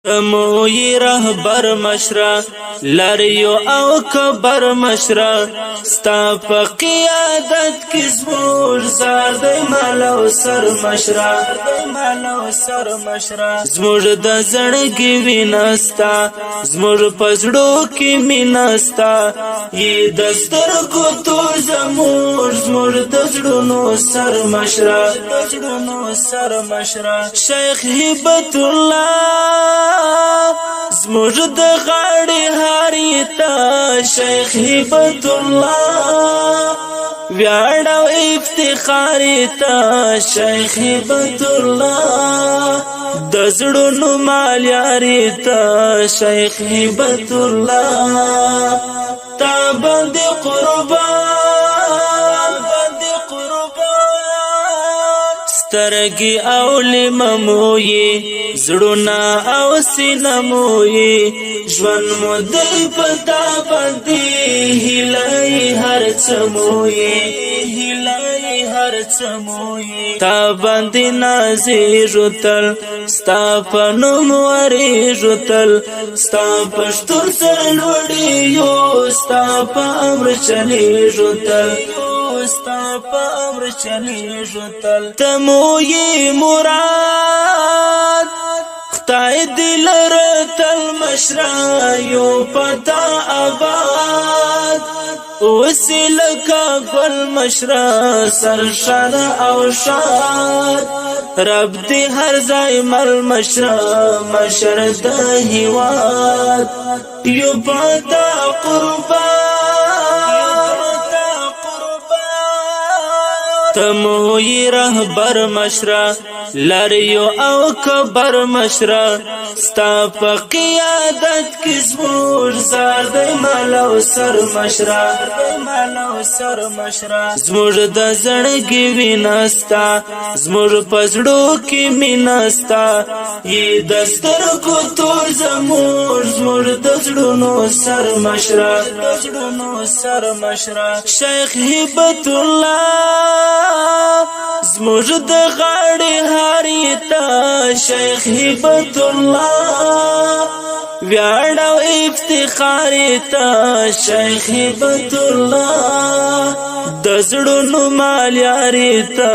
موی رهبر مشره لریو او کبر مشره ستا په قیادت کې زموږ زار دی مال او سر مشره زموږ د زړګي وینستا زموږ په زړو کې مینستا یې د سترګو تور زموږ د زړونو سر مشره شیخ هبت الله زموږ د غاړې هاري ته شیخ هبت الله ویاړ او افتخار ته شیخ هبت الله د زړونو مال یاري ته شیخ هبت الله تا باندې قربان سترګي او لمموي زړونه او سینموي ژوند مو د پتا باندې هلای هر څموي تا باندې نازي رتل ستا په نوم وري رتل ستا پښتون سره لوړي یو ستا په امر چلي رتل ستا په امر چلی جوتل تموی مراد خدای دل رتل مشرا یو پتا آباد وسیل کا گل مشرا سرشاد او شاد رب دی هر ځای مل مشر د هیواد یو پتا قربان تموی رهبر مشره لریو او کبر مشره ستا په قیادت کې زموږ زار دی مال او سر مشره زموږ د زړګي وینستا زموږ په زړو کې مینستا یې د سترګو تور زموږ د زړونو سر مشره شیخ هبت الله زموږ د غاړې هاري ته شیخ هبت الله ویاړ او افتخار ته شیخ هبت الله د زړونو مال یاري ته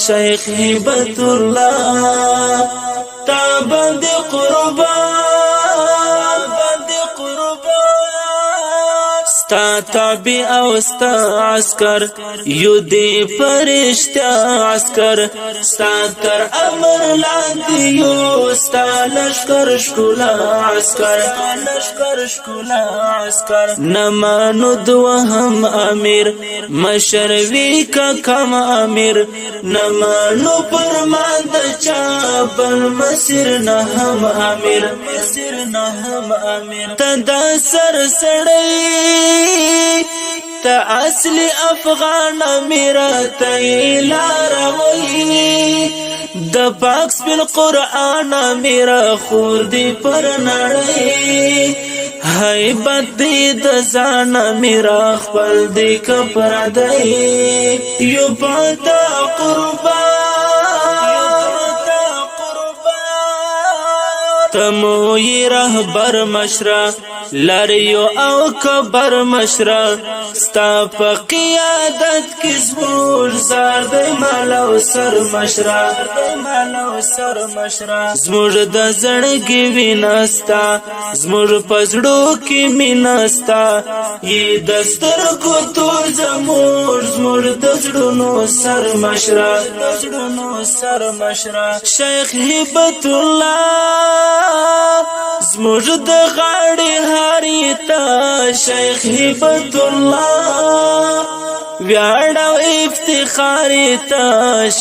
شیخ هبت الله تا باندې قربان ستا تابع او ستا عسكر یو دی فرشتہ عسكر ستا تر امر لاندې یو ستا لشکر شکولا عسكر نمانو دوهم امیر مشروی کا کم امیر نمانو پرمان د چا بل مسیر نهم امیر تدا سر سړی تا اصلی افغان میرا تیلاروی د پاک سپین قرآن میرا خور دی پر نړۍ حیبت دی د ځان میرا خپل دی کپر دی یو پتا قربان تموی رهبر مشره لریو او کبر مشره ستا په قیادت کې زموږ زار دی مال او سر مشره زموږ د زړګي وینستا زموږ په زړو کې مینستا یې د سترګو تور زموږ د زړونو سر مشره شیخ هبت الله زموږ د غاړې هاري ته شیخ هبت الله ویاړ او افتخار ته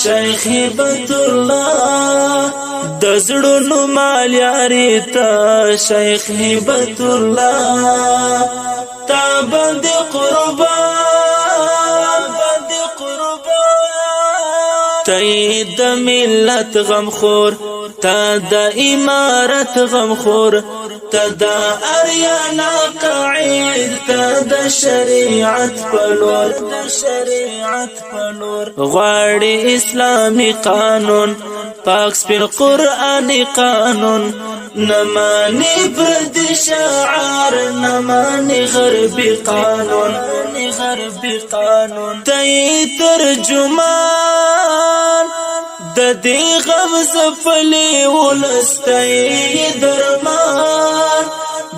شیخ هبت الله د زړونو مال یاري ته شیخ هبت الله تا باندې قربان ته د ملت غمخور تا د امارت غمخور تا د اریانا قاعد تا د شریعت پلور غواړي اسلامی قانون پاک سپین قرآنی قانون نمانی پرد شعار نمانی غربی قانون تای ترجمان د دې غم زفلی ولستای درمان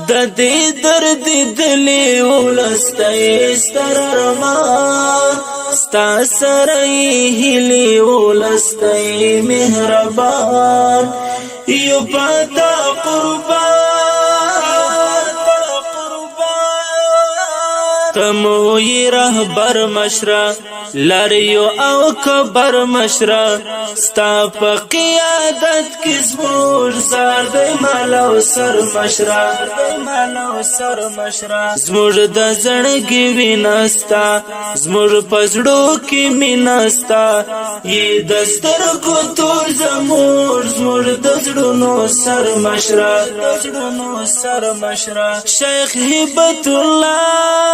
د دې درد دلی ولستای سترمان ستا سره هلی ولستای مهربان یو پتا قربان تموی رهبر مشرا لریو او کبر مشرا ستا په قیادت کې زموږ زار د مالو سر مشرا زموږ د زړګي ویناستا زموږ پزړو کې میناستا یې د سترګو تور زموږ د زړونو سر مشرا شیخ هبت الله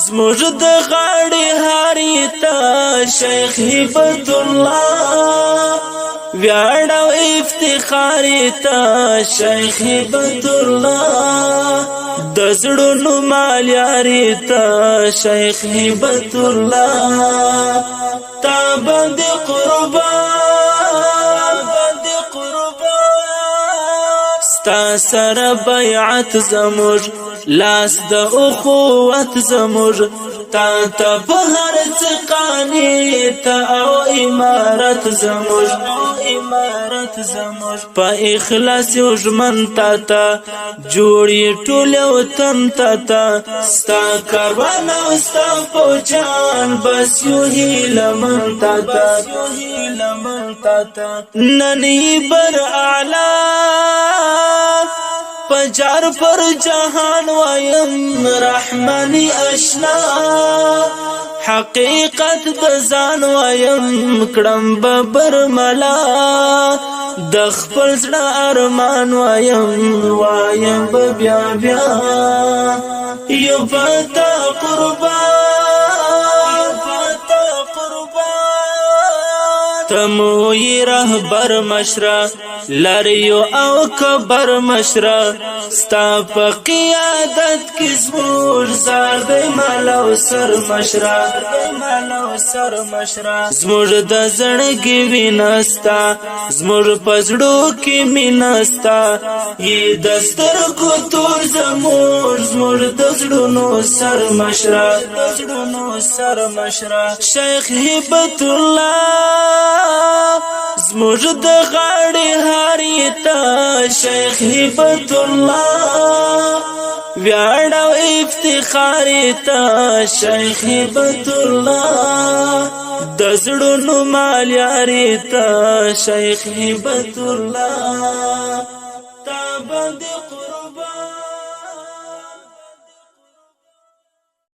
زموږ د غاړې هاریتا شیخ هبت الله ویاړ او افتخار تا شیخ هبت الله د زړونو مال یاري تا شیخ هبت الله تا باندې قربان ستا سره بیعت زموږ لاس د اخوت زموږ تا ته په هر څه قانع ته او امارت زموږ په اخلاص یو ژمن تا ته جوړې ټول وطن تا ستا کاروان او ستا فوجان بس یو هیلمن تا ننی بر اعلی پجار پر جهان وایم رحمانی اشنا حقیقت بزان وایم کړم ببر ملا د خپل زړه ارمان وایم بیا یو پتا قربان تموی رهبر مشرا لریو او کبر مشرا ستا په قیادت کې زموږ زار د مالو سر مشرا زموږ د زړګي ویناستا زموږ پزړو کې میناستا یې د سترګو تور زموږ د زړونو سر مشرا شیخ هبت الله زموږ د غاړې هاریتا شیخ هبت الله ویاړ او افتخار تا شیخ هبت الله د زړونو مال یاري تا شیخ هبت الله تا باندې